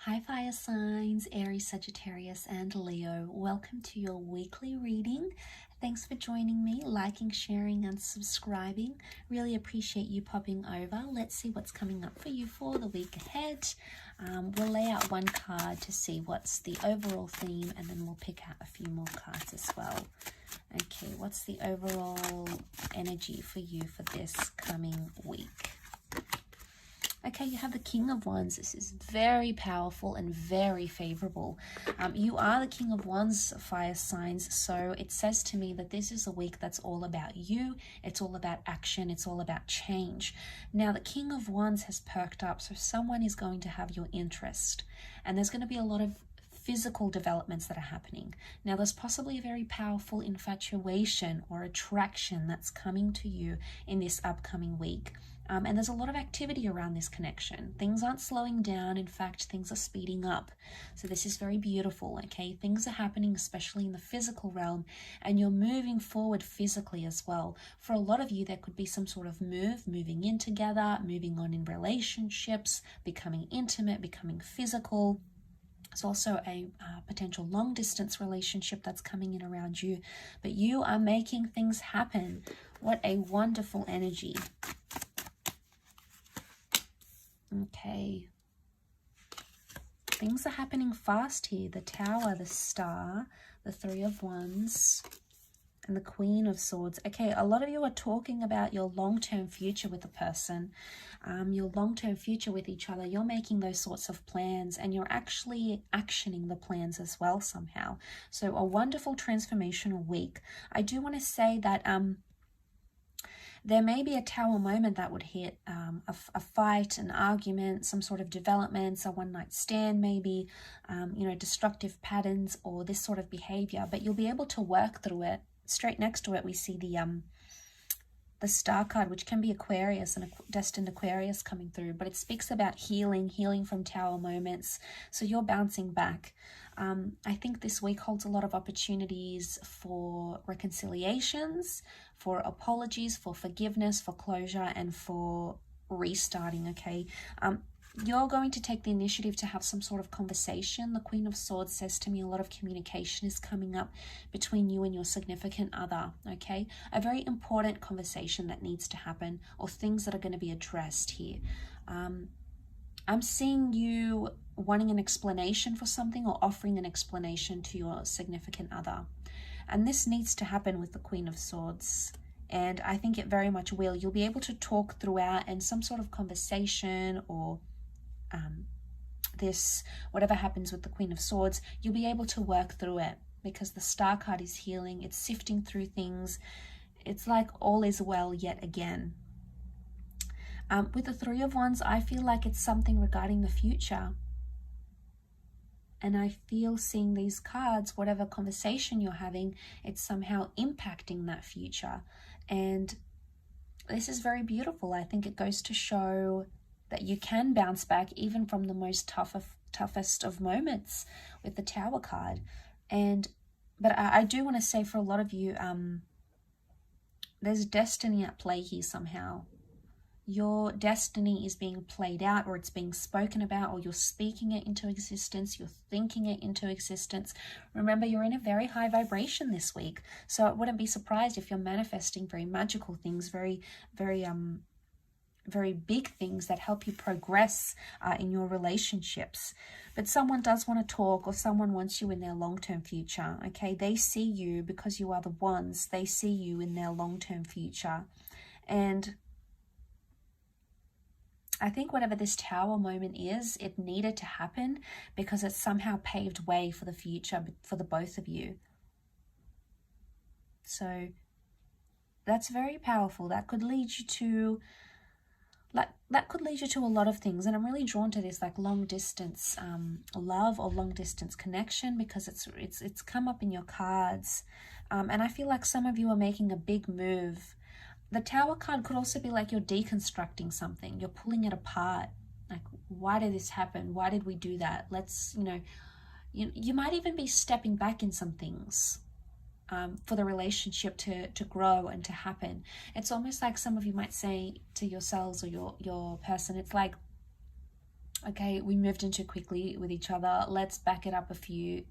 Hi fire signs, Aries, Sagittarius and Leo. Welcome to your weekly reading. Thanks for joining me, liking, sharing and subscribing. Really appreciate you popping over. Let's see what's coming up for you for the week ahead. We'll lay out one card to see what's the overall theme and then we'll pick out a few more cards as well. Okay, what's the overall energy for you for this coming week? Okay, you have the King of Wands. This is very powerful and very favorable. You are the King of Wands, fire signs. So it says to me that this is a week that's all about you. It's all about action. It's all about change. Now, the King of Wands has perked up. So someone is going to have your interest. And there's going to be a lot of physical developments that are happening. Now, there's possibly a very powerful infatuation or attraction that's coming to you in this upcoming week. And there's a lot of activity around this connection. Things aren't slowing down. In fact, things are speeding up. So this is very beautiful, okay? Things are happening, especially in the physical realm, and you're moving forward physically as well. For a lot of you, there could be some sort of moving in together, moving on in relationships, becoming intimate, becoming physical. There's also a potential long-distance relationship that's coming in around you, but you are making things happen. What a wonderful energy. Okay. Things are happening fast here. The Tower, the Star, the Three of Wands, and the Queen of Swords. Okay, a lot of you are talking about your long-term future with a person, your long-term future with each other. You're making those sorts of plans and you're actually actioning the plans as well somehow. So a wonderful transformational week. I do want to say that there may be a Tower moment that would hit, a fight, an argument, some sort of developments, a one-night stand maybe, destructive patterns or this sort of behavior, but you'll be able to work through it. Straight next to it, we see the Star card, which can be Aquarius and a destined Aquarius coming through, but it speaks about healing from Tower moments. So you're bouncing back. I think this week holds a lot of opportunities for reconciliations, for apologies, for forgiveness, for closure, and for restarting, okay? You're going to take the initiative to have some sort of conversation. The Queen of Swords says to me a lot of communication is coming up between you and your significant other, okay? A very important conversation that needs to happen, or things that are going to be addressed here. I'm seeing you wanting an explanation for something or offering an explanation to your significant other. And this needs to happen with the Queen of Swords. And I think it very much will. You'll be able to talk throughout and some sort of conversation or whatever happens with the Queen of Swords, you'll be able to work through it because the Star card is healing. It's sifting through things. It's like all is well yet again. With the Three of Wands, I feel like it's something regarding the future. And I feel seeing these cards, whatever conversation you're having, it's somehow impacting that future. And this is very beautiful. I think it goes to show that you can bounce back even from the most toughest of moments with the Tower card. But I do want to say for a lot of you, there's destiny at play here somehow. Your destiny is being played out, or it's being spoken about, or you're speaking it into existence, you're thinking it into existence. Remember, you're in a very high vibration this week, so I wouldn't be surprised if you're manifesting very magical things, very big things that help you progress in your relationships. But someone does want to talk, or someone wants you in their long-term future, okay? They see you because you are the ones. They see you in their long-term future. And I think whatever this Tower moment is, it needed to happen because it somehow paved way for the future for the both of you. So that's very powerful. That could lead you to a lot of things, and I'm really drawn to this like long distance love or long distance connection because it's come up in your cards, and I feel like some of you are making a big move. The Tower card could also be like you're deconstructing something, you're pulling it apart. Like, why did this happen? Why did we do that? Let's, you might even be stepping back in some things for the relationship to grow and to happen. It's almost like some of you might say to yourselves or your person, it's like Okay, we moved in too quickly with each other. Let's back it up a few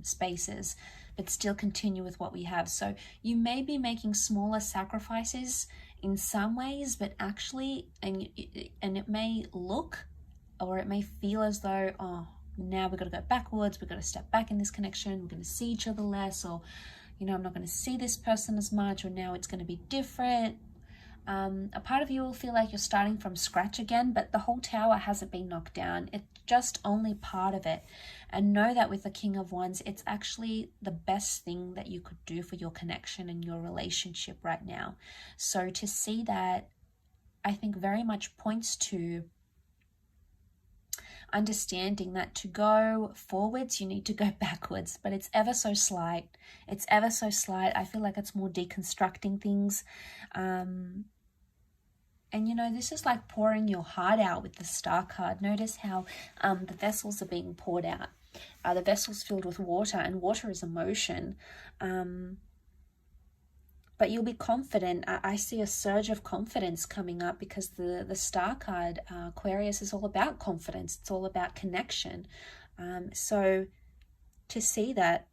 spaces, but still continue with what we have. So you may be making smaller sacrifices in some ways, but actually, and it may look, or it may feel as though, oh, now we've got to go backwards, we've got to step back in this connection, we're going to see each other less, or, you know, I'm not going to see this person as much, or now it's going to be different. A part of you will feel like you're starting from scratch again, but the whole tower hasn't been knocked down. It's just only part of it. And know that with the King of Wands, it's actually the best thing that you could do for your connection and your relationship right now. So to see that, I think very much points to understanding that to go forwards, you need to go backwards, but it's ever so slight. It's ever so slight. I feel like it's more deconstructing things. And, you know, this is like pouring your heart out with the Star card. Notice how the vessels are being poured out. The vessels filled with water, and water is emotion. But you'll be confident. I see a surge of confidence coming up because the Star card, Aquarius, is all about confidence. It's all about connection. So to see that,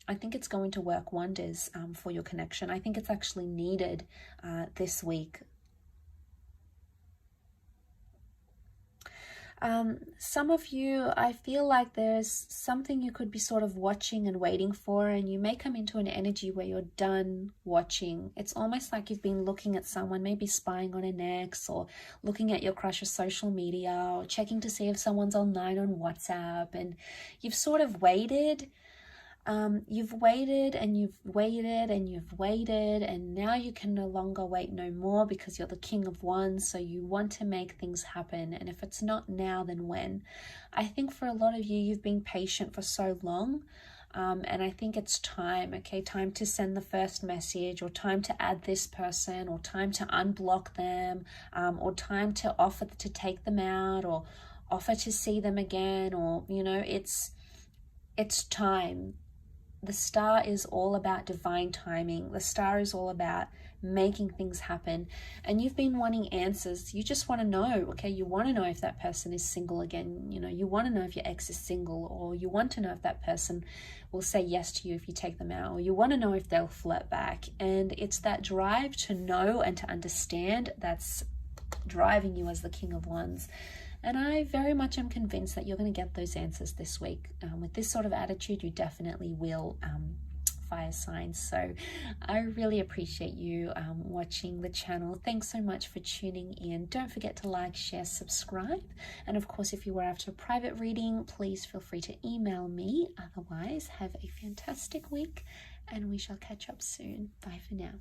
I think it's going to work wonders for your connection. I think it's actually needed this week. Some of you, I feel like there's something you could be sort of watching and waiting for, and you may come into an energy where you're done watching. It's almost like you've been looking at someone, maybe spying on an ex, or looking at your crush's social media, or checking to see if someone's online on WhatsApp, and you've sort of waited. You've waited and you've waited and you've waited, and now you can no longer wait no more because you're the King of Wands, so you want to make things happen. And if it's not now, then when? I think for a lot of you, you've been patient for so long, and I think it's time, okay? Time to send the first message, or time to add this person, or time to unblock them, or time to offer to take them out, or offer to see them again, or, you know, it's time. The Star is all about divine timing. The Star is all about making things happen. And you've been wanting answers. You just want to know, okay? You want to know if that person is single again. You know, you want to know if your ex is single, or you want to know if that person will say yes to you if you take them out, or you want to know if they'll flirt back. And it's that drive to know and to understand that's driving you as the King of Wands. And I very much am convinced that you're going to get those answers this week. With this sort of attitude, you definitely will, fire signs. So I really appreciate you watching the channel. Thanks so much for tuning in. Don't forget to like, share, subscribe. And of course, if you were after a private reading, please feel free to email me. Otherwise, have a fantastic week, and we shall catch up soon. Bye for now.